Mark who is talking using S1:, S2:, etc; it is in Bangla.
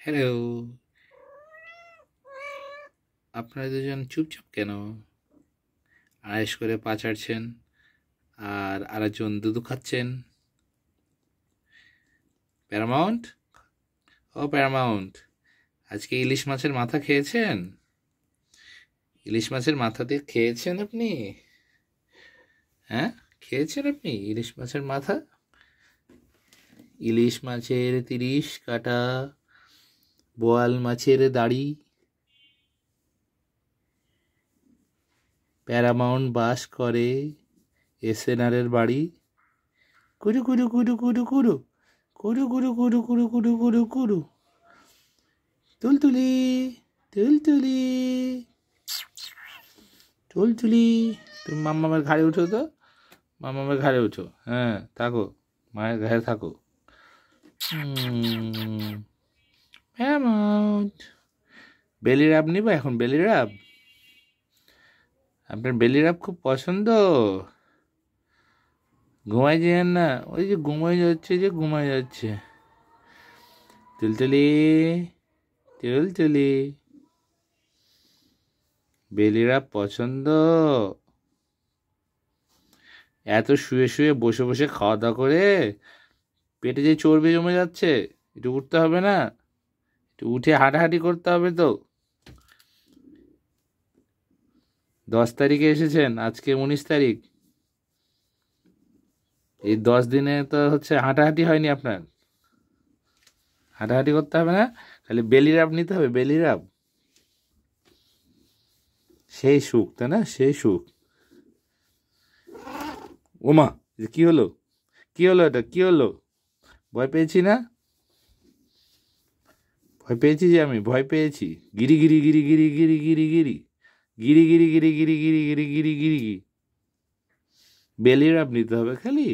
S1: হ্যালো। আপনারা দুজন চুপচাপ কেন? আয়েশ করে পা চাটছেন আর আরেকজন দুধু খাচ্ছেন। প্যারামাউন্ট, ও প্যারামাউন্ট, আজকে ইলিশ মাছের মাথা খেয়েছেন? ইলিশ মাছের মাথা দিয়ে খেয়েছেন আপনি? হ্যাঁ, খেয়েছেন আপনি ইলিশ মাছের মাথা? ইলিশ মাছের 30 কাটা, বোয়াল মাছের দাড়ি। প্যারামাউন্ট বাস করে এসএনআরের বাড়ি। কুরু কুরু কুরু কুরু কুরু কুরু কুরু কুরু কুরু কুরু কুরু কুরু। তুলতুলি, তুলতুলি, তুলতুলি। তুমি মাম্মামের ঘাড়ে উঠো তো, মাম্মামের ঘাড়ে উঠো। হ্যাঁ, থাকো, মায়ের ঘাড়ে থাকো। প্যারামাউন্ট, বেলি রাব নিব এখন? বেলি রাব, আপনার বেলি রাব খুব পছন্দ। ঘুমাই যেন না, ওই যে ঘুমাই যাচ্ছে, যে ঘুমাই যাচ্ছে। তুলতুলি, তুলতুলি, বেলি রাব পছন্দ। এত শুয়ে শুয়ে বসে বসে খাওয়া দাওয়া করে পেটে যে চর্বি জমে যাচ্ছে, একটু উঠতে হবে না? একটু উঠে হাঁটাহাঁটি করতে হবে তো। 10 তারিখে এসেছেন, আজকে 19 তারিখ। এই 10 দিনে তো হচ্ছে হাঁটাহাঁটি হয়নি আপনার। হাঁটাহাঁটি করতে হবে না, খালি বেলি রাব নিতে হবে, বেলি রাব। সেই সুখ, তাই না? সেই সুখ। ওমা, কি হলো? কি হলো? এটা কি হলো? ভয় পেয়েছি না? ভয় পেয়েছি যে আমি, ভয় পেয়েছি। গিরি গিরি গিরি গিরি গিরি গিরি গিরি গিরি গিরি গিরি গিরি গিরি গিরি গিরি গিরি গিরি। বেলি রাব নিতে হবে খালি।